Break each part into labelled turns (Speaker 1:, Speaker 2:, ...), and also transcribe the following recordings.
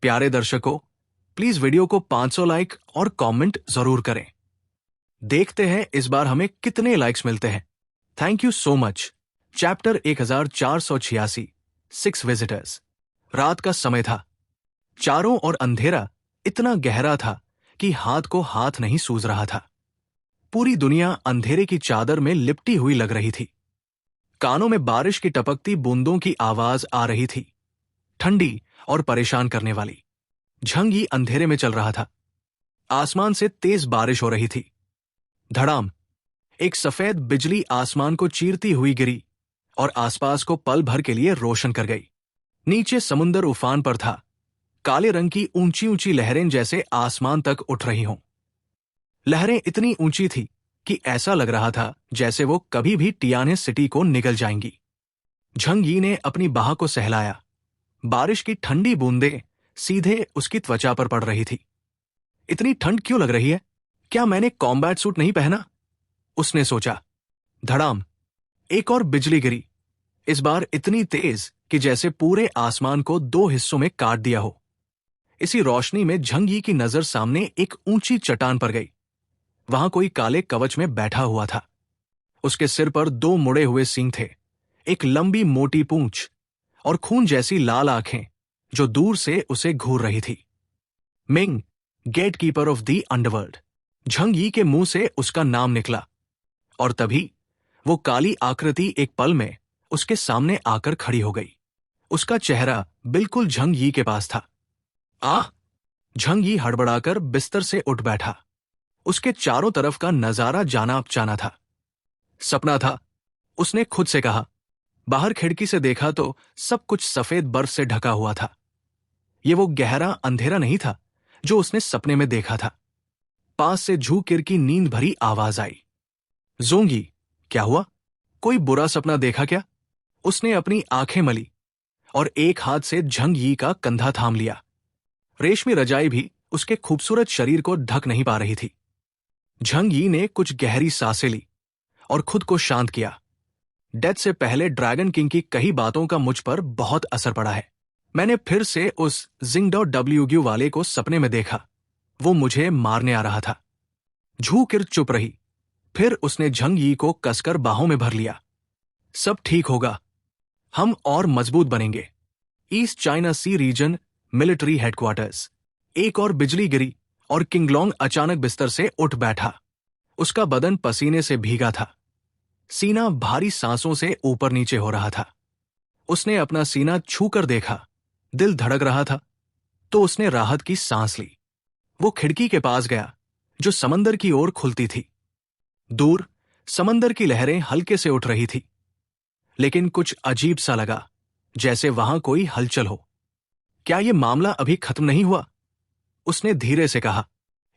Speaker 1: प्यारे दर्शकों, please video को 500 लाइक और कमेंट जरूर करें। देखते हैं इस बार हमें कितने लाइक्स मिलते हैं। Thank you so much. Chapter 1486, 6 visitors. रात का समय था। चारों ओर अंधेरा इतना गहरा था कि हाथ को हाथ नहीं सूझ रहा था। पूरी दुनिया अंधेरे की चादर में लिपटी हुई लग रही थी। कानों में बारिश की टपकती बूंदों की आवाज आ रही थी, ठंडी और परेशान करने वाली। झंगी अंधेरे में चल रहा था। आसमान से तेज बारिश हो रही थी। धड़ाम, एक सफेद बिजली आसमान को चीरती हुई गिरी और आसपास को पल भर के लिए रोशन कर गई। नीचे समुंदर उफान पर था। काले रंग की ऊंची ऊंची लहरें जैसे आसमान तक उठ रही हों। लहरें इतनी ऊंची थी कि ऐसा लग रहा था जैसे वो कभी भी टियाने सिटी को निगल जाएंगी। झंगी ने अपनी बाह को सहलाया। बारिश की ठंडी बूंदें सीधे उसकी त्वचा पर पड़ रही थी। इतनी ठंड क्यों लग रही है? क्या मैंने कॉम्बैट सूट नहीं पहना? उसने सोचा। धड़ाम, एक और बिजली गिरी, इस बार इतनी तेज कि जैसे पूरे आसमान को 2 हिस्सों में काट दिया हो। इसी रोशनी में झंगी की नजर सामने एक ऊंची चट्टान पर गई। वहां कोई काले कवच में बैठा हुआ था। उसके सिर पर 2 मुड़े हुए सींग थे, एक लंबी मोटी पूंछ और खून जैसी लाल आंखें जो दूर से उसे घूर रही थी। Ming, gatekeeper of the underworld. Zhang Yi के मुंह से उसका नाम निकला और तभी वो काली आकृति एक पल में उसके सामने आकर खड़ी हो गई। उसका चेहरा बिल्कुल झंगी के पास था। आह! झंगी हड़बड़ाकर बिस्तर से उठ बैठा। उसके चारों तरफ का नजारा जाना अपचाना था। सपना था, उसने खुद से कहा। बाहर खिड़की से देखा तो सब कुछ सफेद बर्फ से ढका हुआ था। ये वो गहरा अंधेरा नहीं था जो उसने सपने में देखा था। पास से झूकिर की नींद भरी आवाज आई। जोंगी, क्या हुआ? कोई बुरा सपना देखा क्या? उसने अपनी आंखें मली और एक हाथ से झंगी का कंधा थाम लिया। रेशमी रजाई भी उसके खूबसूरत शरीर को ढक नहीं पा रही थी। झंगी ने कुछ गहरी सांसें ली और खुद को शांत किया। डेथ से पहले ड्रैगन किंग की कई बातों का मुझ पर बहुत असर पड़ा है। मैंने फिर से उस जिंगडो वाले को सपने में देखा। वो मुझे मारने आ रहा था। झूकिर चुप रही। फिर उसने झंगी को कसकर बाहों में भर लिया। सब ठीक होगा, हम और मजबूत बनेंगे। ईस्ट चाइना सी रीजन मिलिट्री हेडक्वार्टर्स। एक और बिजली गिरी और किंगलोंग अचानक बिस्तर से उठ बैठा। उसका बदन पसीने से भीगा था। सीना भारी सांसों से ऊपर नीचे हो रहा था। उसने अपना सीना छूकर देखा। दिल धड़क रहा था तो उसने राहत की सांस ली। वो खिड़की के पास गया जो समंदर की ओर खुलती थी। दूर समंदर की लहरें हल्के से उठ रही थी, लेकिन कुछ अजीब सा लगा, जैसे वहां कोई हलचल हो। क्या यह मामला अभी खत्म नहीं हुआ? उसने धीरे से कहा।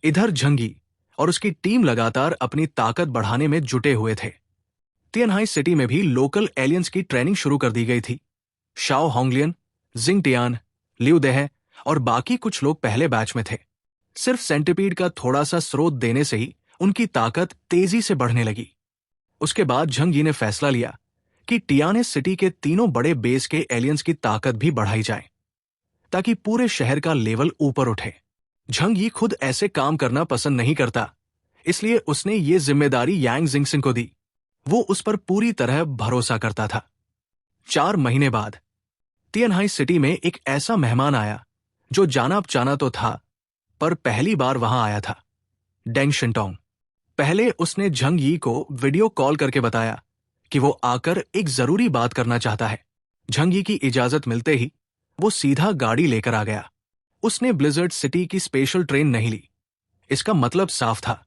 Speaker 1: इधर झंगी और उसकी टीम लगातार अपनी ताकत बढ़ाने में जुटे हुए थे। तियानहाई सिटी में भी लोकल एलियंस की ट्रेनिंग शुरू कर दी गई थी। शाओ होंगलियन, जिंग टियान, लिu देह और बाकी कुछ लोग पहले बैच में थे। सिर्फ सेंटिपीड का थोड़ा सा स्रोत देने से ही उनकी ताकत तेजी से बढ़ने लगी। उसके बाद झंगी ने फैसला लिया कि टियाने सिटी के तीनों बड़े बेस के एलियंस की ताकत भी बढ़ाई जाए, ताकि पूरे शहर का लेवल ऊपर उठे। झंगी खुद ऐसे काम करना पसंद नहीं करता, इसलिए उसने ये जिम्मेदारी यांग जिंगसिंग को दी। वो उस पर पूरी तरह भरोसा करता था। 4 महीने बाद तियानहाई सिटी में एक ऐसा मेहमान आया जो जाना पहचाना तो था, पर पहली बार वहां आया था। डेंग शिंटोंग। पहले उसने झंगी को वीडियो कॉल करके बताया कि वो आकर एक जरूरी बात करना चाहता है। झंगी की इजाजत मिलते ही वो सीधा गाड़ी लेकर आ गया। उसने ब्लिजर्ड सिटी की स्पेशल ट्रेन नहीं ली। इसका मतलब साफ था,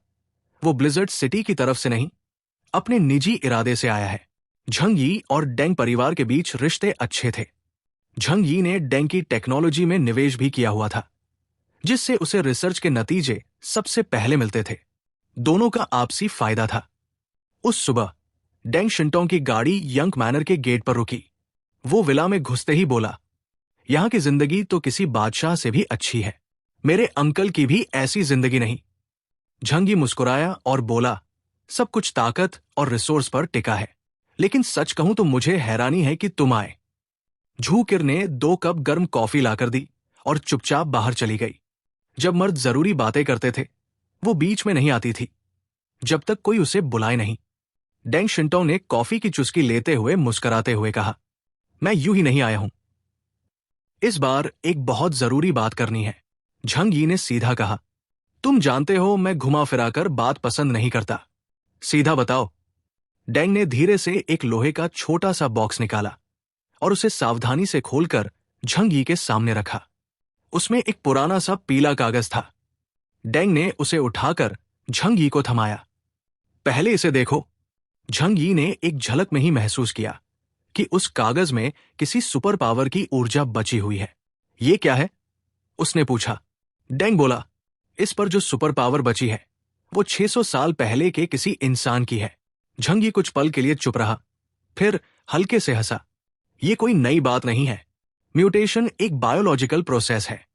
Speaker 1: वो ब्लिजर्ड सिटी की तरफ से नहीं, अपने निजी इरादे से आया है। झंगी और डेंग परिवार के बीच रिश्ते अच्छे थे। झंगी ने डेंग की टेक्नोलॉजी में निवेश भी किया हुआ था, जिससे उसे रिसर्च के नतीजे सबसे पहले मिलते थे। दोनों का आपसी फायदा था। उस सुबह डेंग शिंटोंग की गाड़ी यंग मैनर के गेट पर रुकी। वो विला में घुसते ही बोला, यहां की जिंदगी तो किसी बादशाह से भी अच्छी है। मेरे अंकल की भी ऐसी जिंदगी नहीं। झंगी मुस्कुराया और बोला, सब कुछ ताकत और रिसोर्स पर टिका है, लेकिन सच कहूं तो मुझे हैरानी है कि तुम आए। झूकिर ने 2 कप गर्म कॉफी लाकर दी और चुपचाप बाहर चली गई। जब मर्द जरूरी बातें करते थे, वो बीच में नहीं आती थी, जब तक कोई उसे बुलाए नहीं। डेंग शिंटोंग ने कॉफी की चुस्की लेते हुए मुस्कुराते हुए कहा, मैं यूं ही नहीं आया हूं। इस बार एक बहुत जरूरी बात करनी है, झंग यी ने सीधा कहा। तुम जानते हो मैं घुमा फिराकर बात पसंद नहीं करता, सीधा बताओ। डेंग ने धीरे से एक लोहे का छोटा सा बॉक्स निकाला और उसे सावधानी से खोलकर झंग यी के सामने रखा। उसमें एक पुराना सा पीला कागज था। डेंग ने उसे उठाकर झंग यी को थमाया। पहले इसे देखो। झंग यी ने एक झलक में ही महसूस किया कि उस कागज में किसी सुपर पावर की ऊर्जा बची हुई है। ये क्या है? उसने पूछा। डेंग बोला, इस पर जो सुपर पावर बची है वो 600 साल पहले के किसी इंसान की है। झंग यी कुछ पल के लिए चुप रहा, फिर हल्के से हंसा। ये कोई नई बात नहीं है। म्यूटेशन एक बायोलॉजिकल प्रोसेस है।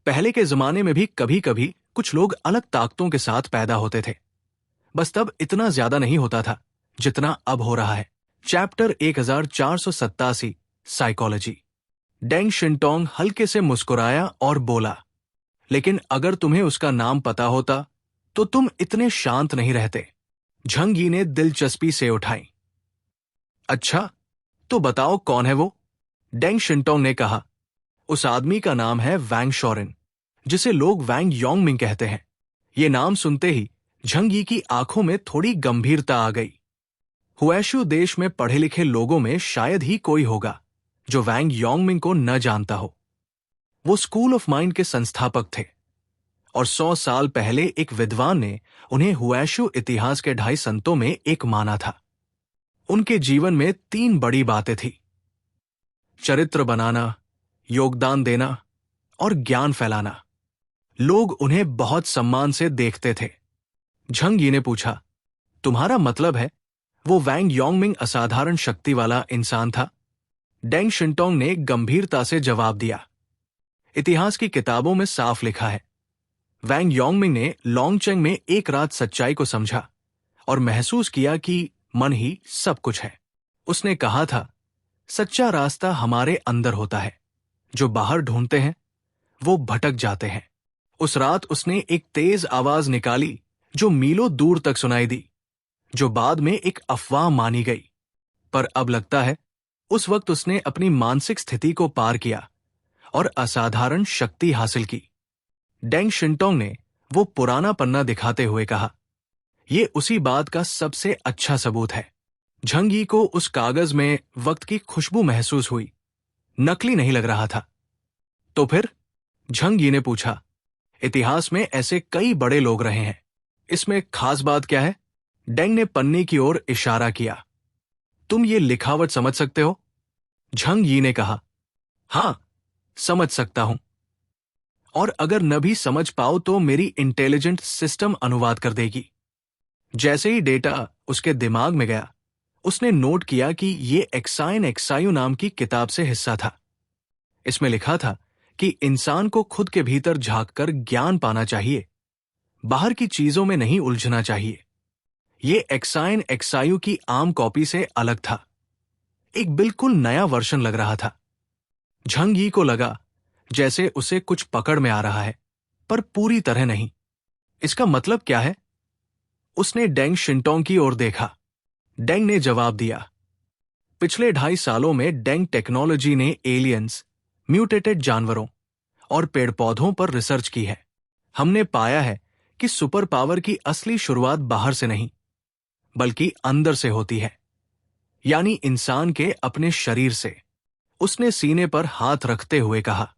Speaker 1: पहले के जमाने में भी कभी कभी कुछ लोग अलग ताकतों के साथ पैदा होते थे, बस तब इतना ज्यादा नहीं होता था जितना अब हो रहा है। Chapter 1487 psychology. डेंग शिंटोंग हल्के से मुस्कुराया और बोला, लेकिन अगर तुम्हें उसका नाम पता होता तो तुम इतने शांत नहीं रहते। झंग यी ने दिलचस्पी से उठाई। अच्छा, तो बताओ कौन है वो? डेंग शिंटोंग ने कहा। उस आदमी का नाम है वैंग शोरेन, जिसे लोग वैंग योंगमिंग कहते हैं। ये नाम सुनते ही झंग यी की आंखों में थोड़ी गंभीरता आ गई। हुएशू देश में पढ़े लिखे लोगों में शायद ही कोई होगा जो वैंग योंगमिंग को न जानता हो। वो स्कूल ऑफ माइंड के संस्थापक थे और 100 साल पहले एक विद्वान ने उन्हें हुएशू इतिहास के 2.5 संतों में एक माना था। उनके जीवन में 3 बड़ी बातें थी: चरित्र बनाना, योगदान देना और ज्ञान फैलाना। लोग उन्हें बहुत सम्मान से देखते थे। झंग यी ने पूछा, तुम्हारा मतलब है वो वैंग योंगमिंग असाधारण शक्ति वाला इंसान था? डेंग शिंटोंग ने गंभीरता से जवाब दिया, इतिहास की किताबों में साफ लिखा है। वैंग योंगमिंग ने लोंगचेंग में एक रात सच्चाई को समझा और महसूस किया कि मन ही सब कुछ है। उसने कहा था, सच्चा रास्ता हमारे अंदर होता है, जो बाहर ढूंढते हैं वो भटक जाते हैं। उस रात उसने एक तेज आवाज निकाली जो मीलों दूर तक सुनाई दी, जो बाद में एक अफवाह मानी गई। पर अब लगता है उस वक्त उसने अपनी मानसिक स्थिति को पार किया और असाधारण शक्ति हासिल की। डेंग शिंटोंग ने वो पुराना पन्ना दिखाते हुए कहा, यह उसी बात का सबसे अच्छा सबूत है। झंग यी को उस कागज में वक्त की खुशबू महसूस हुई, नकली नहीं लग रहा था। तो फिर? झंग यी ने पूछा, इतिहास में ऐसे कई बड़े लोग रहे हैं, इसमें खास बात क्या है? डेंग ने पन्ने की ओर इशारा किया। तुम ये लिखावट समझ सकते हो? झंग यी ने कहा, हां, समझ सकता हूं। और अगर न भी समझ पाओ तो मेरी इंटेलिजेंट सिस्टम अनुवाद कर देगी। जैसे ही डेटा उसके दिमाग में गया, उसने नोट किया कि ये एक्साइन एक्सायू नाम की किताब से हिस्सा था। इसमें लिखा था कि इंसान को खुद के भीतर झांककर ज्ञान पाना चाहिए, बाहर की चीजों में नहीं उलझना चाहिए। ये एक्साइन एक्सायू की आम कॉपी से अलग था, एक बिल्कुल नया वर्जन लग रहा था। झंग यी को लगा जैसे उसे कुछ पकड़ में आ रहा है, पर पूरी तरह नहीं। इसका मतलब क्या है? उसने डेंग शिंटोंग की ओर देखा। डेंग ने जवाब दिया, पिछले 2.5 सालों में डेंग टेक्नोलॉजी ने एलियंस, म्यूटेटेड जानवरों और पेड़ पौधों पर रिसर्च की है। हमने पाया है कि सुपर पावर की असली शुरुआत बाहर से नहीं, बल्कि अंदर से होती है, यानी इंसान के अपने शरीर से। उसने सीने पर हाथ रखते हुए कहा,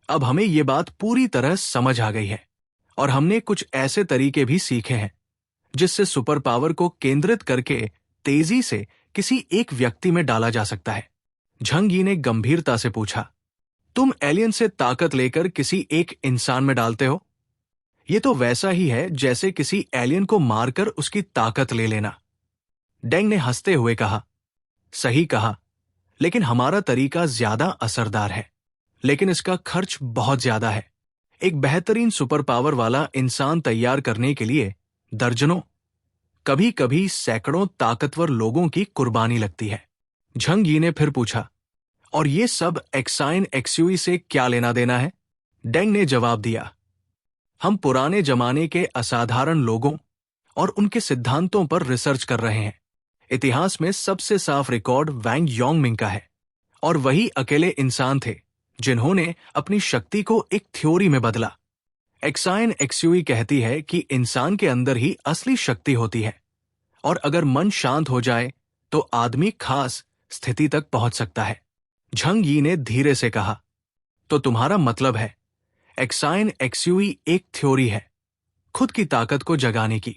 Speaker 1: अब हमें यह बात पूरी तरह समझ आ गई है और हमने कुछ ऐसे तरीके भी सीखे हैं जिससे सुपर पावर को केंद्रित करके तेजी से किसी एक व्यक्ति में डाला जा सकता है। झंग यी ने गंभीरता से पूछा, तुम एलियन से ताकत लेकर किसी एक इंसान में डालते हो? यह तो वैसा ही है जैसे किसी एलियन को मारकर उसकी ताकत ले लेना। डेंग ने हंसते हुए कहा, सही कहा, लेकिन हमारा तरीका ज्यादा असरदार है, लेकिन इसका खर्च बहुत ज्यादा है। एक बेहतरीन सुपर पावर वाला इंसान तैयार करने के लिए दर्जनों, कभी कभी सैकड़ों ताकतवर लोगों की कुर्बानी लगती है। झंग यी ने फिर पूछा, और ये सब एक्साइन एक्सयूई से क्या लेना देना है? डेंग ने जवाब दिया, हम पुराने जमाने के असाधारण लोगों और उनके सिद्धांतों पर रिसर्च कर रहे हैं। इतिहास में सबसे साफ रिकॉर्ड वैंग योंगमिंग का है, और वही अकेले इंसान थे जिन्होंने अपनी शक्ति को एक थ्योरी में बदला। एक्साइन एक्सयूई कहती है कि इंसान के अंदर ही असली शक्ति होती है, और अगर मन शांत हो जाए तो आदमी खास स्थिति तक पहुंच सकता है। झंग यी ने धीरे से कहा, तो तुम्हारा मतलब है एक्साइन एक्सयूई एक थ्योरी है खुद की ताकत को जगाने की।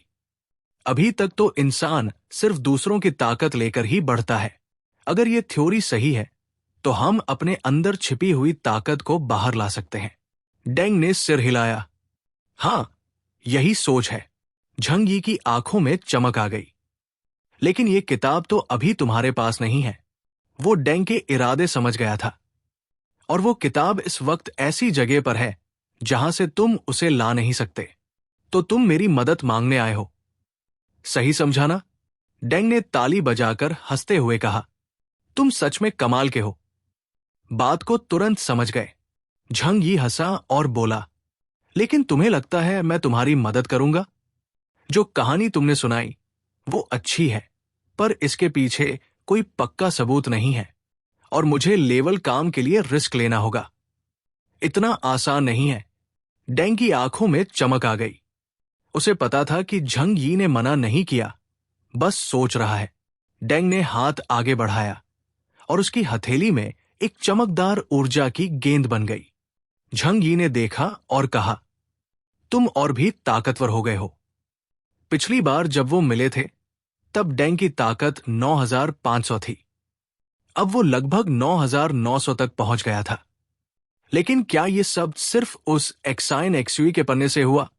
Speaker 1: अभी तक तो इंसान सिर्फ दूसरों की ताकत लेकर ही बढ़ता है। अगर यह थ्योरी सही है तो हम अपने अंदर छिपी हुई ताकत को बाहर ला सकते हैं। डेंग ने सिर हिलाया। हां, यही सोच है। झंग यी की आंखों में चमक आ गई। लेकिन यह किताब तो अभी तुम्हारे पास नहीं है। वो डेंग के इरादे समझ गया था, और वो किताब इस वक्त ऐसी जगह पर है जहां से तुम उसे ला नहीं सकते। तो तुम मेरी मदद मांगने आए हो, सही समझा ना? डेंग ने ताली बजाकर हंसते हुए कहा, तुम सच में कमाल के हो। बात को तुरंत समझ गए। झंग यी हंसा और बोला, लेकिन तुम्हें लगता है मैं तुम्हारी मदद करूंगा? जो कहानी तुमने सुनाई वो अच्छी है, पर इसके पीछे कोई पक्का सबूत नहीं है, और मुझे लेवल काम के लिए रिस्क लेना होगा। इतना आसान नहीं है। डेंग की आंखों में चमक आ गई। उसे पता था कि झंग यी ने मना नहीं किया, बस सोच रहा है। डेंग ने हाथ आगे बढ़ाया और उसकी हथेली में एक चमकदार ऊर्जा की गेंद बन गई। झंग यी ने देखा और कहा, तुम और भी ताकतवर हो गए हो। पिछली बार जब वो मिले थे तब डेंग की ताकत 9500 थी। अब वो लगभग 9900 तक पहुंच गया था। लेकिन क्या ये सब सिर्फ उस एक्साइन एक्सयूई के पन्ने से हुआ?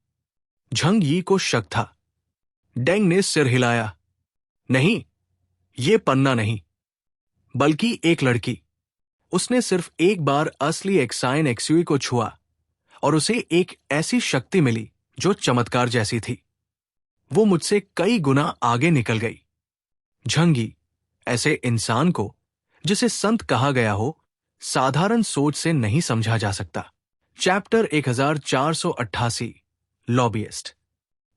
Speaker 1: झंग यी को शक था। डेंग ने सिर हिलाया। नहीं, ये पन्ना नहीं, बल्कि एक लड़की। उसने सिर्फ एक बार असली एक्साइन एक्सयूई को छुआ और उसे एक ऐसी शक्ति मिली जो चमत्कार जैसी थी। वो मुझसे कई गुना आगे निकल गई। झंग यी, ऐसे इंसान को जिसे संत कहा गया हो, साधारण सोच से नहीं समझा जा सकता। चैप्टर 1488 लॉबियस्ट।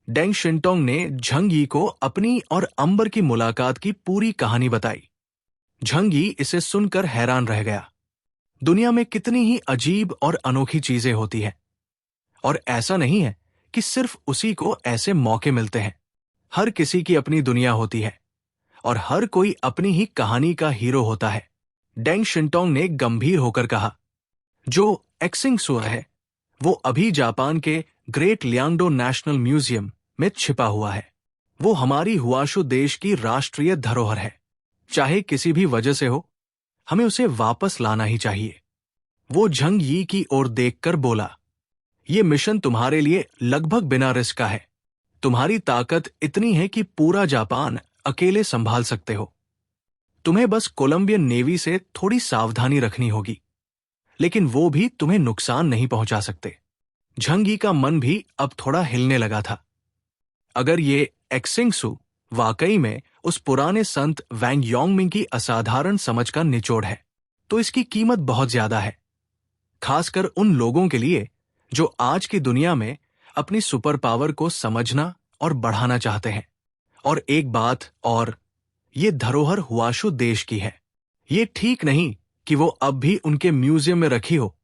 Speaker 1: डेंग शिंटोंग ने झंग यी को अपनी और अंबर की मुलाकात की पूरी कहानी बताई। झंग यी इसे सुनकर हैरान रह गया। दुनिया में कितनी ही अजीब और अनोखी चीजें होती हैं, और ऐसा नहीं है कि सिर्फ उसी को ऐसे मौके मिलते हैं। हर किसी की अपनी दुनिया होती है, और हर कोई अपनी ही कहानी का हीरो होता है। डेंग शिंटोंग ने गंभीर होकर कहा, जो एक्सिंग सु है वो अभी जापान के ग्रेट लियांगडो नेशनल म्यूजियम में छिपा हुआ है। वो हमारी हुआशु देश की राष्ट्रीय धरोहर है। चाहे किसी भी वजह से हो, हमें उसे वापस लाना ही चाहिए। वो झंग यी की ओर देखकर बोला, ये मिशन तुम्हारे लिए लगभग बिना रिस्क का है। तुम्हारी ताकत इतनी है कि पूरा जापान अकेले संभाल सकते हो। तुम्हें बस कोलंबियन नेवी से थोड़ी सावधानी रखनी होगी, लेकिन वो भी तुम्हें नुकसान नहीं पहुंचा सकते। झंग यी का मन भी अब थोड़ा हिलने लगा था। अगर ये एक्सिंग सु वाकई में उस पुराने संत वैंग योंगमिंग की असाधारण समझ का निचोड़ है, तो इसकी कीमत बहुत ज्यादा है, खासकर उन लोगों के लिए जो आज की दुनिया में अपनी सुपर पावर को समझना और बढ़ाना चाहते हैं। और एक बात और, ये धरोहर हुआशु देश की है। ये ठीक नहीं कि वो अब भी उनके म्यूजियम में रखी हो,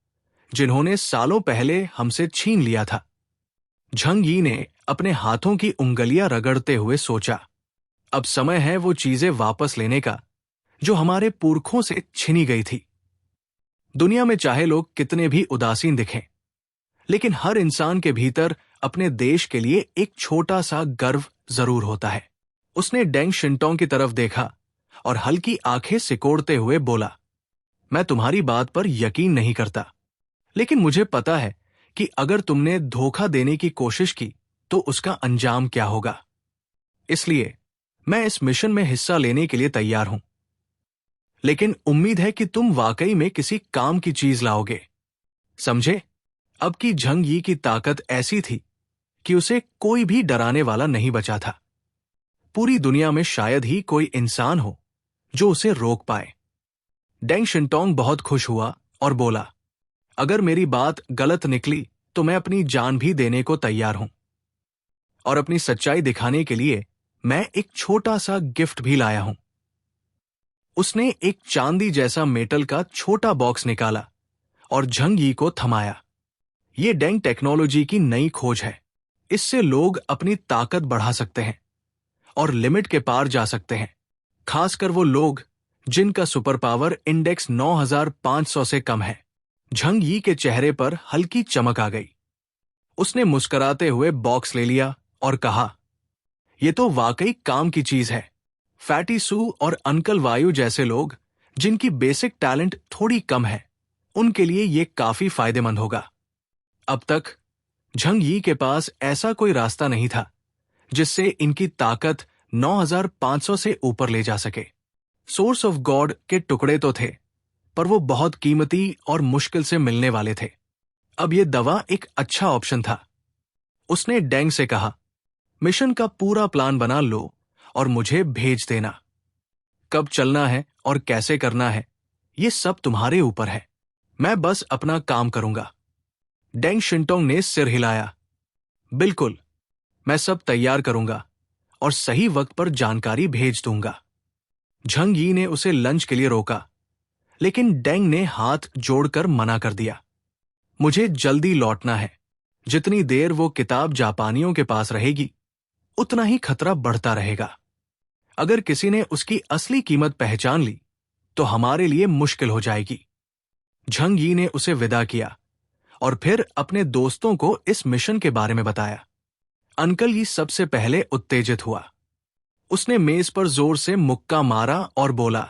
Speaker 1: जिन्होंने सालों पहले हमसे छीन लिया था। झंग यी ने अपने हाथों की उंगलियां रगड़ते हुए सोचा, अब समय है वो चीजें वापस लेने का जो हमारे पुरखों से छिनी गई थी। दुनिया में चाहे लोग कितने भी उदासीन दिखें, लेकिन हर इंसान के भीतर अपने देश के लिए एक छोटा सा गर्व जरूर होता है। उसने डेंग शिंटोंग की तरफ देखा और हल्की आंखें सिकोड़ते हुए बोला, मैं तुम्हारी बात पर यकीन नहीं करता, लेकिन मुझे पता है कि अगर तुमने धोखा देने की कोशिश की तो उसका अंजाम क्या होगा। इसलिए मैं इस मिशन में हिस्सा लेने के लिए तैयार हूं, लेकिन उम्मीद है कि तुम वाकई में किसी काम की चीज लाओगे। समझे? अब की झंग यी की ताकत ऐसी थी कि उसे कोई भी डराने वाला नहीं बचा था। पूरी दुनिया में शायद ही कोई इंसान हो जो उसे रोक पाए। डेंग शिंटोंग बहुत खुश हुआ और बोला, अगर मेरी बात गलत निकली तो मैं अपनी जान भी देने को तैयार हूं। और अपनी सच्चाई दिखाने के लिए मैं एक छोटा सा गिफ्ट भी लाया हूं। उसने एक चांदी जैसा मेटल का छोटा बॉक्स निकाला और झंग यी को थमाया। ये डेंग टेक्नोलॉजी की नई खोज है। इससे लोग अपनी ताकत बढ़ा सकते हैं और लिमिट के पार जा सकते हैं, खासकर वो लोग जिनका सुपर पावर इंडेक्स 9500 से कम है। झंग यी के चेहरे पर हल्की चमक आ गई। उसने मुस्कुराते हुए बॉक्स ले लिया और कहा, यह तो वाकई काम की चीज है। फैटी सू और अंकल वायु जैसे लोग जिनकी बेसिक टैलेंट थोड़ी कम है, उनके लिए यह काफी फायदेमंद होगा। अब तक झंग यी के पास ऐसा कोई रास्ता नहीं था जिससे इनकी ताकत 9500 से ऊपर ले जा सके। सोर्स ऑफ गॉड के टुकड़े तो थे, पर वो बहुत कीमती और मुश्किल से मिलने वाले थे। अब यह दवा एक अच्छा ऑप्शन था। उसने डेंग से कहा, मिशन का पूरा प्लान बना लो और मुझे भेज देना। कब चलना है और कैसे करना है, ये सब तुम्हारे ऊपर है। मैं बस अपना काम करूंगा। डेंग शिंटोंग ने सिर हिलाया। बिल्कुल, मैं सब तैयार करूंगा और सही वक्त पर जानकारी भेज दूंगा। झंग यी ने उसे लंच के लिए रोका, लेकिन डेंग ने हाथ जोड़कर मना कर दिया। मुझे जल्दी लौटना है। जितनी देर वो किताब जापानियों के पास रहेगी, उतना ही खतरा बढ़ता रहेगा। अगर किसी ने उसकी असली कीमत पहचान ली, तो हमारे लिए मुश्किल हो जाएगी। झंग यी ने उसे विदा किया और फिर अपने दोस्तों को इस मिशन के बारे में बताया। अंकल यी सबसे पहले उत्तेजित हुआ। उसने मेज पर जोर से मुक्का मारा और बोला,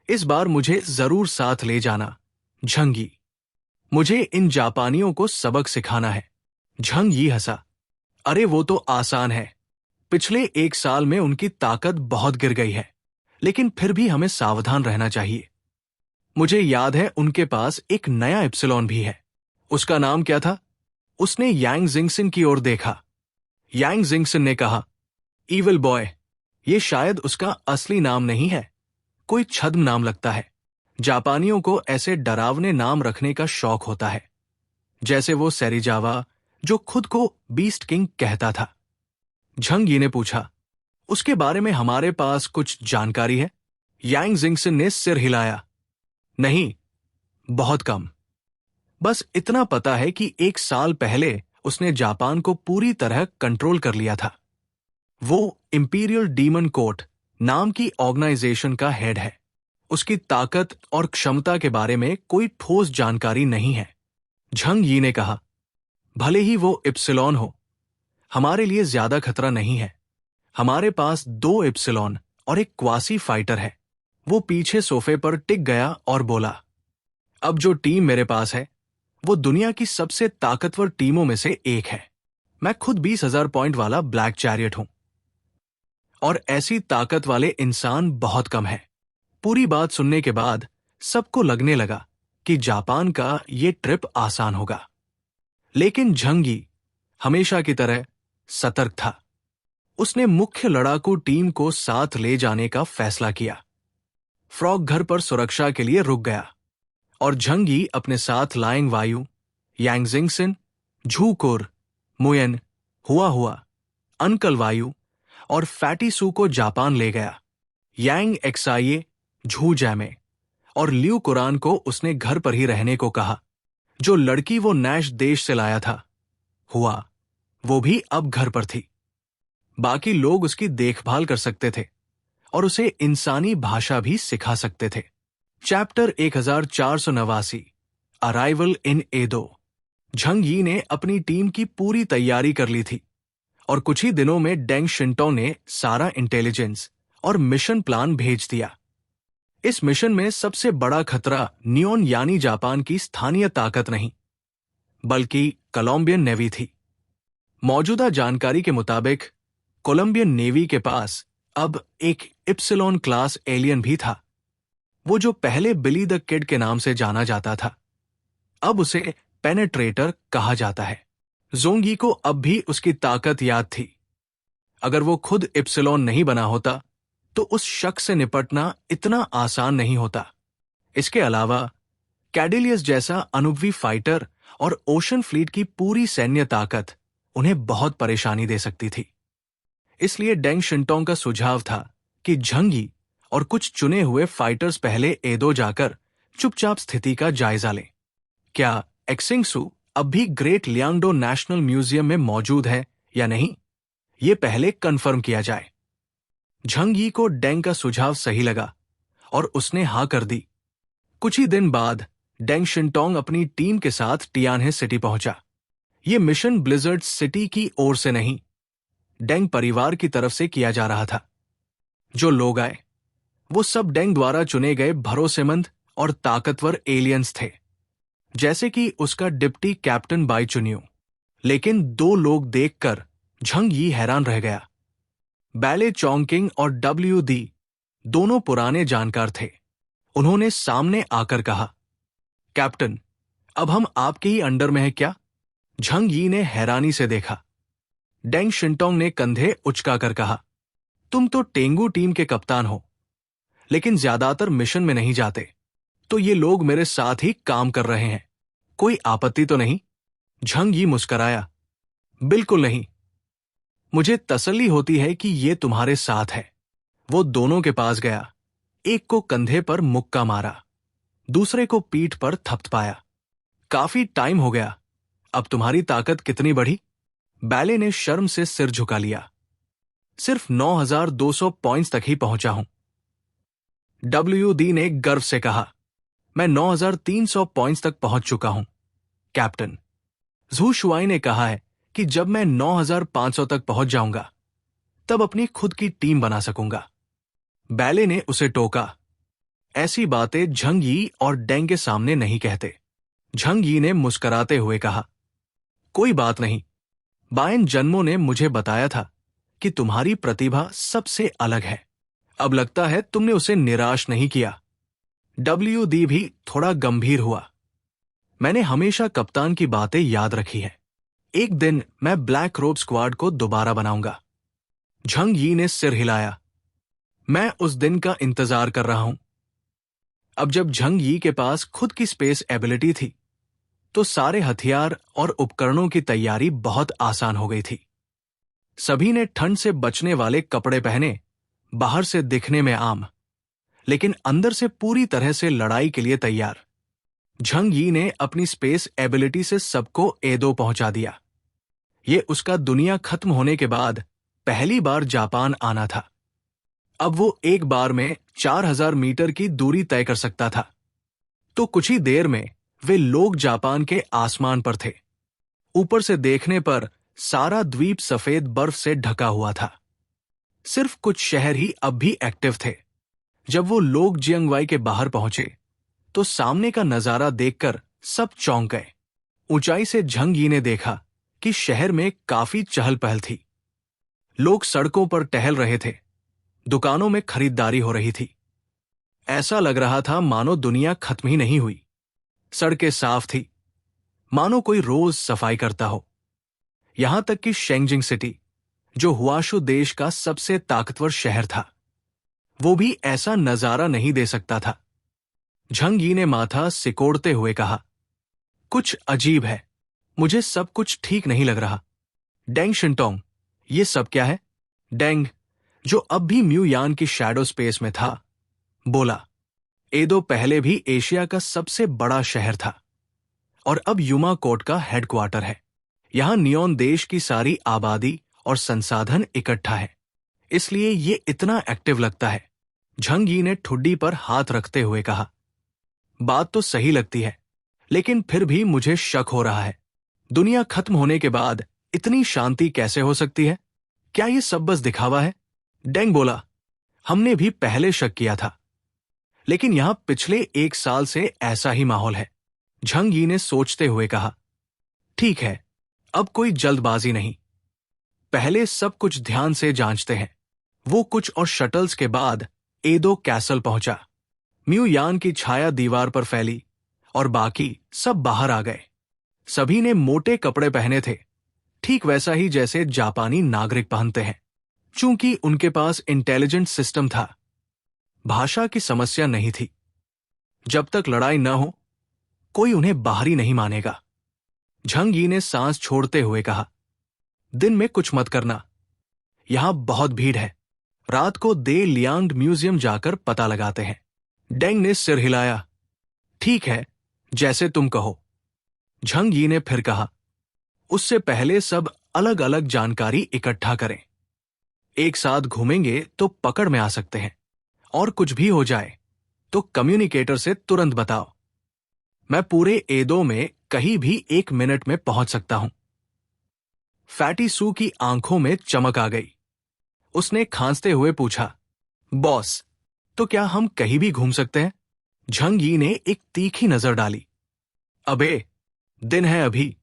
Speaker 1: इस बार मुझे जरूर साथ ले जाना, झंग यी। मुझे इन जापानियों को सबक सिखाना है। झंग यी हंसा। अरे वो तो आसान है। पिछले 1 साल में उनकी ताकत बहुत गिर गई है, लेकिन फिर भी हमें सावधान रहना चाहिए। मुझे याद है उनके पास एक नया इप्सिलॉन भी है। उसका नाम क्या था? उसने यांग जिंगसिन की ओर देखा। यांग जिंगसिन ने कहा, ईविल बॉय। ये शायद उसका असली नाम नहीं है, कोई छद्म नाम लगता है। जापानियों को ऐसे डरावने नाम रखने का शौक होता है, जैसे वो सेरिजावा, जो खुद को बीस्ट किंग कहता था। झंग यी ने पूछा, उसके बारे में हमारे पास कुछ जानकारी है? यांग जिंगसिन ने सिर हिलाया। नहीं, बहुत कम। बस इतना पता है कि 1 साल पहले उसने जापान को पूरी तरह कंट्रोल कर लिया था। वो इंपीरियल डीमन कोर्ट नाम की ऑर्गेनाइजेशन का हेड है। उसकी ताकत और क्षमता के बारे में कोई ठोस जानकारी नहीं है। झंग यी ने कहा, भले ही वो इप्सिलॉन हो, हमारे लिए ज्यादा खतरा नहीं है। हमारे पास 2 इप्सिलॉन और एक क्वासी फाइटर है। वो पीछे सोफे पर टिक गया और बोला, अब जो टीम मेरे पास है, वो दुनिया की सबसे ताकतवर टीमों में से एक है। मैं खुद 20,000 पॉइंट वाला ब्लैक चैरियट हूं, और ऐसी ताकत वाले इंसान बहुत कम है। पूरी बात सुनने के बाद सबको लगने लगा कि जापान का ये ट्रिप आसान होगा, लेकिन झंग यी हमेशा की तरह सतर्क था। उसने मुख्य लड़ाकू टीम को साथ ले जाने का फैसला किया। फ्रॉग घर पर सुरक्षा के लिए रुक गया और झंग यी अपने साथ लाइंग वायु, यांग जिंगसिन, झूकुर, मुयन, हुआ, अंकल वायु और फैटी सू को जापान ले गया। यांग एक्साइए, झू जैमे और लियू कुरान को उसने घर पर ही रहने को कहा। जो लड़की वो नैश देश से लाया था, वो भी अब घर पर थी। बाकी लोग उसकी देखभाल कर सकते थे और उसे इंसानी भाषा भी सिखा सकते थे। Chapter 1489, arrival in Edo. Zhang Yi ने अपनी टीम की पूरी तैयारी कर ली थी और कुछ ही दिनों में डेंग शिंटोंग ने सारा इंटेलिजेंस और मिशन प्लान भेज दिया। इस मिशन में सबसे बड़ा खतरा नियोन यानी जापान की स्थानीय ताकत नहीं, बल्कि कोलंबियन नेवी थी। मौजूदा जानकारी के मुताबिक कोलंबियन नेवी के पास अब एक इप्सिलॉन क्लास एलियन भी था। वो जो पहले बिली द किड के नाम से जाना जाता था, अब उसे पेनेट्रेटर कहा जाता है। जोंग यी को अब भी उसकी ताकत याद थी। अगर वो खुद इप्सिलॉन नहीं बना होता, तो उस शख्स से निपटना इतना आसान नहीं होता। इसके अलावा कैडिलियस जैसा अनुभवी फाइटर और ओशन फ्लीट की पूरी सैन्य ताकत उन्हें बहुत परेशानी दे सकती थी। इसलिए डेंग शिंटोंग का सुझाव था कि झंगी और कुछ चुने हुए फाइटर्स पहले एदो जाकर चुपचाप स्थिति का जायजा लें। क्या एक्सिंगसू अब भी ग्रेट लियांगडो नेशनल म्यूजियम में मौजूद है या नहीं, ये पहले कंफर्म किया जाए। झंग यी को डेंग का सुझाव सही लगा और उसने हां कर दी। कुछ ही दिन बाद डेंग शिंटोंग अपनी टीम के साथ टियानहे सिटी पहुंचा। यह मिशन ब्लिजर्ड सिटी की ओर से नहीं, डेंग परिवार की तरफ से किया जा रहा था। जो लोग आए वो सब डेंग द्वारा चुने गए भरोसेमंद और ताकतवर एलियंस थे, जैसे कि उसका डिप्टी कैप्टन बाई चुनियो। लेकिन दो लोग देखकर झंग यी हैरान रह गया। बैले चोंगकिंग और WD दोनों पुराने जानकार थे। उन्होंने सामने आकर कहा, कैप्टन, अब हम आपके ही अंडर में हैं क्या? झंग यी ने हैरानी से देखा। डेंग शिंटोंग ने कंधे उचकाकर कहा, तुम तो टेंगू टीम के कप्तान हो, लेकिन ज्यादातर मिशन में नहीं जाते, तो ये लोग मेरे साथ ही काम कर रहे हैं। कोई आपत्ति तो नहीं? झंग यी मुस्कराया, बिल्कुल नहीं। मुझे तसल्ली होती है कि ये तुम्हारे साथ है। वो दोनों के पास गया, एक को कंधे पर मुक्का मारा, दूसरे को पीठ पर थपथपाया। काफी टाइम हो गया, अब तुम्हारी ताकत कितनी बढ़ी? बैले ने शर्म से सिर झुका लिया। सिर्फ 9200 पॉइंट्स तक ही पहुंचा हूं। WD ने गर्व से कहा, मैं 9300 पॉइंट्स तक पहुंच चुका हूं, कैप्टन। झू शुआई ने कहा है कि जब मैं 9500 तक पहुंच जाऊंगा, तब अपनी खुद की टीम बना सकूंगा। बैले ने उसे टोका, ऐसी बातें झंग यी और डेंग के सामने नहीं कहते। झंग यी ने मुस्कराते हुए कहा, कोई बात नहीं, बायन जन्मों ने मुझे बताया था कि तुम्हारी प्रतिभा सबसे अलग है। अब लगता है तुमने उसे निराश नहीं किया। WD भी थोड़ा गंभीर हुआ। मैंने हमेशा कप्तान की बातें याद रखी है। एक दिन मैं ब्लैक रोब स्क्वाड को दोबारा बनाऊंगा। झंग यी ने सिर हिलाया, मैं उस दिन का इंतजार कर रहा हूं। अब जब झंग यी के पास खुद की स्पेस एबिलिटी थी, तो सारे हथियार और उपकरणों की तैयारी बहुत आसान हो गई थी। सभी ने ठंड से बचने वाले कपड़े पहने, बाहर से दिखने में आम, लेकिन अंदर से पूरी तरह से लड़ाई के लिए तैयार। झंग यी ने अपनी स्पेस एबिलिटी से सबको एदो पहुंचा दिया। यह उसका दुनिया खत्म होने के बाद पहली बार जापान आना था। अब वो एक बार में 4000 मीटर की दूरी तय कर सकता था। तो कुछ ही देर में वे लोग जापान के आसमान पर थे। ऊपर से देखने पर सारा द्वीप सफेद बर्फ से ढका हुआ था। सिर्फ कुछ शहर ही अब भी एक्टिव थे। जब वो लोग जियांगवाई के बाहर पहुंचे, तो सामने का नजारा देखकर सब चौंक गए। ऊंचाई से झंग यी ने देखा कि शहर में काफी चहल पहल थी। लोग सड़कों पर टहल रहे थे, दुकानों में खरीदारी हो रही थी। ऐसा लग रहा था मानो दुनिया खत्म ही नहीं हुई। सड़कें साफ थी, मानो कोई रोज सफाई करता हो। यहां तक कि शेंगजिंग सिटी, जो हुआशु देश का सबसे ताकतवर शहर था, वो भी ऐसा नजारा नहीं दे सकता था। झंग यी ने माथा सिकोड़ते हुए कहा, कुछ अजीब है, मुझे सब कुछ ठीक नहीं लग रहा। डेंग शिंटोंग, ये सब क्या है? डेंग, जो अब भी म्यूयान की शैडो स्पेस में था, बोला, एदो पहले भी एशिया का सबसे बड़ा शहर था और अब युमा कोट का हेडक्वार्टर है। यहां नियोन देश की सारी आबादी और संसाधन इकट्ठा है, इसलिए ये इतना एक्टिव लगता है। झंग यी ने ठुड्डी पर हाथ रखते हुए कहा, बात तो सही लगती है, लेकिन फिर भी मुझे शक हो रहा है। दुनिया खत्म होने के बाद इतनी शांति कैसे हो सकती है? क्या ये सब बस दिखावा है? डेंग बोला, हमने भी पहले शक किया था, लेकिन यहां पिछले 1 साल से ऐसा ही माहौल है। झंग यी ने सोचते हुए कहा, ठीक है, अब कोई जल्दबाजी नहीं, पहले सब कुछ ध्यान से जांचते हैं। वो कुछ और शटल्स के बाद एदो कैसल पहुंचा। म्यूयान की छाया दीवार पर फैली और बाकी सब बाहर आ गए। सभी ने मोटे कपड़े पहने थे, ठीक वैसा ही जैसे जापानी नागरिक पहनते हैं। चूंकि उनके पास इंटेलिजेंट सिस्टम था, भाषा की समस्या नहीं थी। जब तक लड़ाई न हो, कोई उन्हें बाहरी नहीं मानेगा। झंग यी ने सांस छोड़ते हुए कहा, दिन में कुछ मत करना, यहां बहुत भीड़ है। रात को दे लियांग म्यूजियम जाकर पता लगाते हैं। डेंग ने सिर हिलाया, ठीक है, जैसे तुम कहो। झंग यी ने फिर कहा, उससे पहले सब अलग अलग जानकारी इकट्ठा करें। एक साथ घूमेंगे तो पकड़ में आ सकते हैं, और कुछ भी हो जाए तो कम्युनिकेटर से तुरंत बताओ। मैं पूरे एदो में कहीं भी 1 मिनट में पहुंच सकता हूं। फैटी सू की आंखों में चमक आ गई। उसने खांसते हुए पूछा, बॉस, तो क्या हम कहीं भी घूम सकते हैं? झंग यी ने एक तीखी नजर डाली। अबे, दिन है अभी,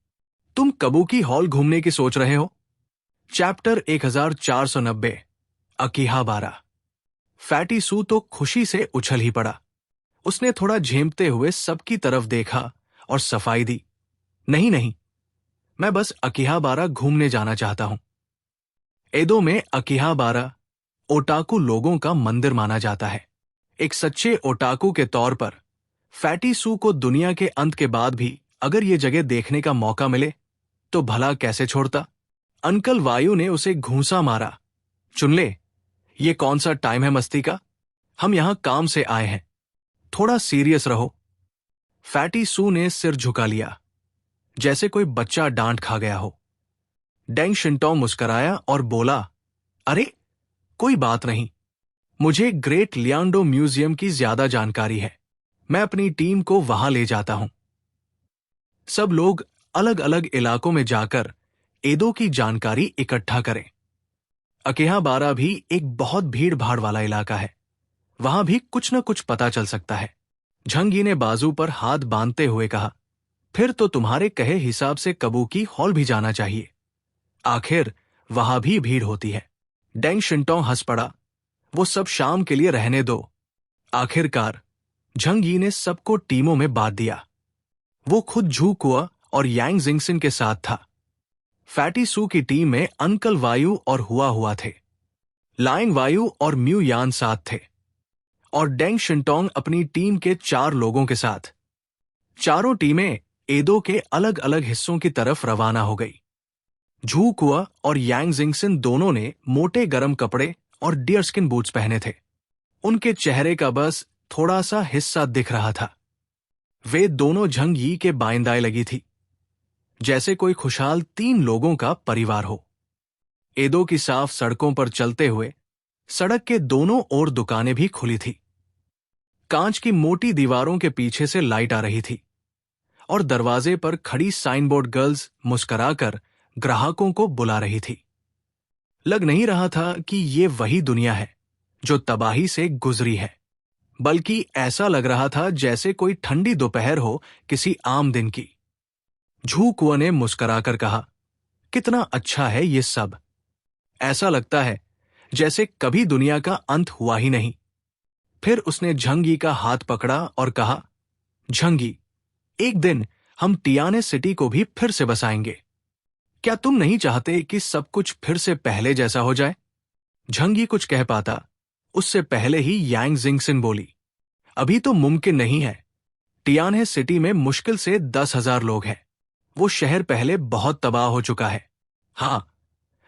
Speaker 1: तुम कबूकी हॉल घूमने की सोच रहे हो? चैप्टर 1490 अकीहाबारा। फैटी सू तो खुशी से उछल ही पड़ा। उसने थोड़ा झेमते हुए सबकी तरफ देखा और सफाई दी, नहीं नहीं, मैं बस अकीहाबारा घूमने जाना चाहता हूं। एदो में अकीहाबारा ओटाकू लोगों का मंदिर माना जाता है। एक सच्चे ओटाकू के तौर पर फैटी सू को दुनिया के अंत के बाद भी अगर ये जगह देखने का मौका मिले तो भला कैसे छोड़ता। अंकल वायु ने उसे घूंसा मारा, चुन ले, ये कौन सा टाइम है मस्ती का? हम यहां काम से आए हैं, थोड़ा सीरियस रहो। फैटी सू ने सिर झुका लिया, जैसे कोई बच्चा डांट खा गया हो। डेंग शिंटोंग मुस्कराया और बोला, अरे कोई बात नहीं, मुझे ग्रेट लियांडो म्यूजियम की ज्यादा जानकारी है, मैं अपनी टीम को वहां ले जाता हूं। सब लोग अलग अलग इलाकों में जाकर एदो की जानकारी इकट्ठा करें। अकीहाबारा भी एक बहुत भीड़ भाड़ वाला इलाका है, वहां भी कुछ न कुछ पता चल सकता है। झंग यी ने बाजू पर हाथ बांधते हुए कहा, फिर तो तुम्हारे कहे हिसाब से कबूकी हॉल भी जाना चाहिए, आखिर वहां भी भीड़ होती है। डेंग शिंटोंग हंस पड़ा, वो सब शाम के लिए रहने दो। आखिरकार झंग यी ने सबको टीमों में बांट दिया। वो खुद झू कुआ और यांग जिंगसिन के साथ था। फैटी सू की टीम में अंकल वायु और हुआ थे। लाइंग वायु और म्यू यान साथ थे, और डेंग शिंटोंग अपनी टीम के 4 लोगों के साथ। चारों टीमें एदो के अलग अलग हिस्सों की तरफ रवाना हो गई। झू कुआ और यांग जिंगसिन दोनों ने मोटे गर्म कपड़े और डियर स्किन बूट्स पहने थे। उनके चेहरे का बस थोड़ा सा हिस्सा दिख रहा था। वे दोनों झंग यी के बाइंदाए लगी थी, जैसे कोई खुशहाल 3 लोगों का परिवार हो। एदो की साफ सड़कों पर चलते हुए सड़क के दोनों ओर दुकानें भी खुली थी। कांच की मोटी दीवारों के पीछे से लाइट आ रही थी, और दरवाजे पर खड़ी साइनबोर्ड गर्ल्स मुस्कुराकर ग्राहकों को बुला रही थी। लग नहीं रहा था कि ये वही दुनिया है जो तबाही से गुजरी है, बल्कि ऐसा लग रहा था जैसे कोई ठंडी दोपहर हो किसी आम दिन की। झू कुआ ने मुस्कुराकर कहा, कितना अच्छा है ये सब, ऐसा लगता है जैसे कभी दुनिया का अंत हुआ ही नहीं। फिर उसने झंग यी का हाथ पकड़ा और कहा, झंग यी, एक दिन हम टियाने सिटी को भी फिर से बसाएंगे। क्या तुम नहीं चाहते कि सब कुछ फिर से पहले जैसा हो जाए? झंग यी कुछ कह पाता उससे पहले ही यांग जिंगसिन बोली, अभी तो मुमकिन नहीं है। टियाने सिटी में मुश्किल से 10,000 लोग हैं। वो शहर पहले बहुत तबाह हो चुका है। हाँ,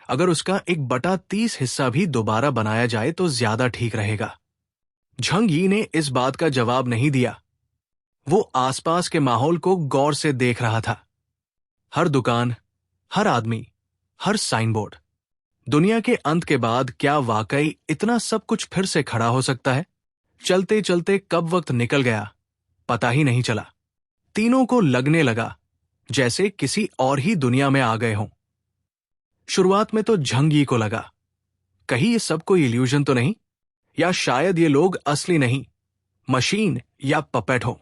Speaker 1: अगर उसका 1/30 हिस्सा भी दोबारा बनाया जाए तो ज्यादा ठीक रहेगा। झंग यी ने इस बात का जवाब नहीं दिया। वो आसपास के माहौल को गौर से देख रहा था। हर दुकान, हर आदमी, हर साइनबोर्ड। दुनिया के अंत के बाद क्या वाकई इतना सब कुछ फिर से खड़ा हो सकता है? चलते चलते कब वक्त निकल गया पता ही नहीं चला। तीनों को लगने लगा जैसे किसी और ही दुनिया में आ गए हों। शुरुआत में तो झंग यी को लगा, कहीं ये सब कोई इल्यूजन तो नहीं, या शायद ये लोग असली नहीं, मशीन या पपेट हो।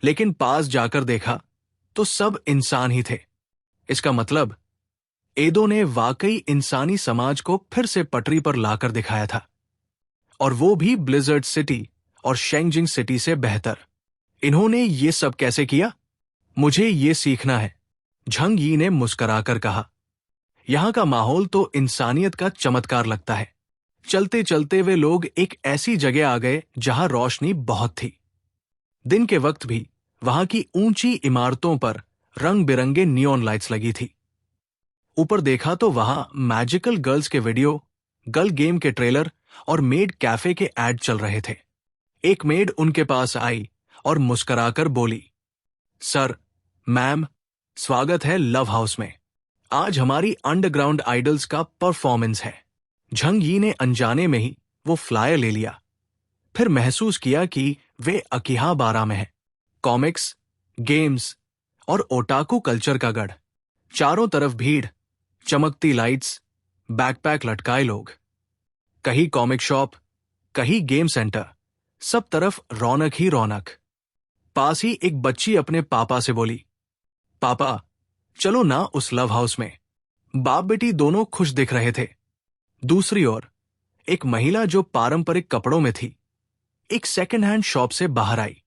Speaker 1: लेकिन पास जाकर देखा तो सब इंसान ही थे। इसका मतलब एदो ने वाकई इंसानी समाज को फिर से पटरी पर लाकर दिखाया था, और वो भी ब्लिजर्ड सिटी और शेंगजिंग सिटी से बेहतर। इन्होंने ये सब कैसे किया? मुझे ये सीखना है, झंग यी ने मुस्कुराकर कहा। यहां का माहौल तो इंसानियत का चमत्कार लगता है। चलते चलते वे लोग एक ऐसी जगह आ गए जहां रोशनी बहुत थी। दिन के वक्त भी वहां की ऊंची इमारतों पर रंग बिरंगे नियॉन लाइट्स लगी थी। ऊपर देखा तो वहां मैजिकल गर्ल्स के वीडियो, गर्ल गेम के ट्रेलर और मेड कैफे के ऐड चल रहे थे। एक मेड उनके पास आई और मुस्कुराकर बोली, सर, मैम, स्वागत है लव हाउस में। आज हमारी अंडरग्राउंड आइडल्स का परफॉर्मेंस है। झंग यी ने अनजाने में ही वो फ्लायर ले लिया। फिर महसूस किया कि वे अकिहाबारा में हैं। कॉमिक्स, गेम्स और ओटाकू कल्चर का गढ़। चारों तरफ भीड़, चमकती लाइट्स, बैकपैक लटकाए लोग। कहीं कॉमिक शॉप, कहीं गेम सेंटर, सब तरफ रौनक ही रौनक। पास ही एक बच्ची अपने पापा से बोली, पापा, चलो ना उस लव हाउस में। बाप बेटी दोनों खुश दिख रहे थे। दूसरी ओर एक महिला जो पारंपरिक कपड़ों में थी, एक सेकंड हैंड शॉप से बाहर आई।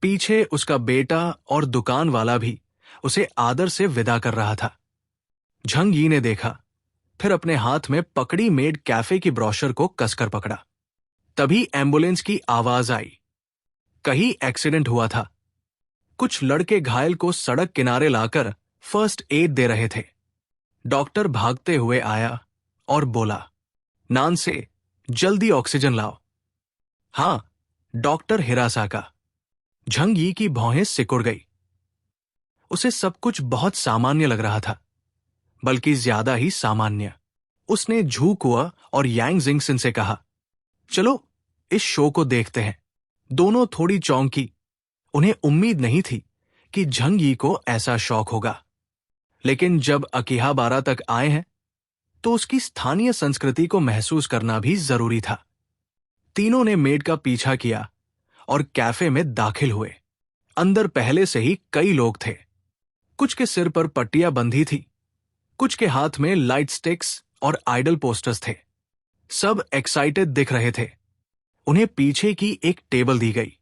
Speaker 1: पीछे उसका बेटा और दुकान वाला भी उसे आदर से विदा कर रहा था। झंग यी ने देखा, फिर अपने हाथ में पकड़ी मेड कैफे की ब्रोशर को कसकर पकड़ा। तभी एम्बुलेंस की आवाज आई। कहीं एक्सीडेंट हुआ था। कुछ लड़के घायल को सड़क किनारे लाकर फर्स्ट एड दे रहे थे। डॉक्टर भागते हुए आया और बोला, नानसे, जल्दी ऑक्सीजन लाओ। हां, डॉक्टर हिरासाका। झंग यी की भौहें सिकुड़ गई। उसे सब कुछ बहुत सामान्य लग रहा था, बल्कि ज्यादा ही सामान्य। उसने झू कुआ और यांग जिंगसिन से कहा, चलो इस शो को देखते हैं। दोनों थोड़ी चौंकी। उन्हें उम्मीद नहीं थी कि झंग यी को ऐसा शौक होगा। लेकिन जब अकिहाबारा तक आए हैं तो उसकी स्थानीय संस्कृति को महसूस करना भी जरूरी था। तीनों ने मेड का पीछा किया और कैफे में दाखिल हुए। अंदर पहले से ही कई लोग थे। कुछ के सिर पर पट्टियां बंधी थी, कुछ के हाथ में लाइट स्टिक्स और आइडल पोस्टर्स थे। सब एक्साइटेड दिख रहे थे। उन्हें पीछे की एक टेबल दी गई।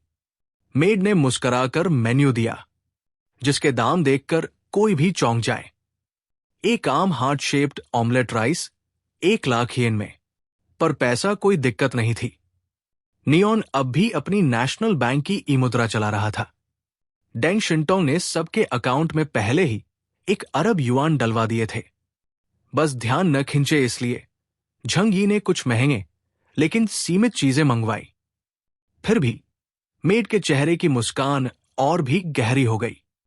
Speaker 1: मेड ने मुस्कुराकर मेन्यू दिया, जिसके दाम देखकर कोई भी चौंक जाए। एक आम heart shaped omelette rice 1 lakh yen में, पर पैसा कोई दिक्कत नहीं थी। नियॉन अब भी अपनी नेशनल बैंक की ई मुद्रा चला रहा था। डेंग शिंटोंग ने सबके अकाउंट में पहले ही 1 अरब युआन डलवा दिए थे। बस ध्यान न खिंचे इसलिए झंग यी ने कुछ महंगे लेकिन सीमित चीजें मंगवाई। फिर भी मेड के चेहरे की मुस्कान और भी गहरी हो गई।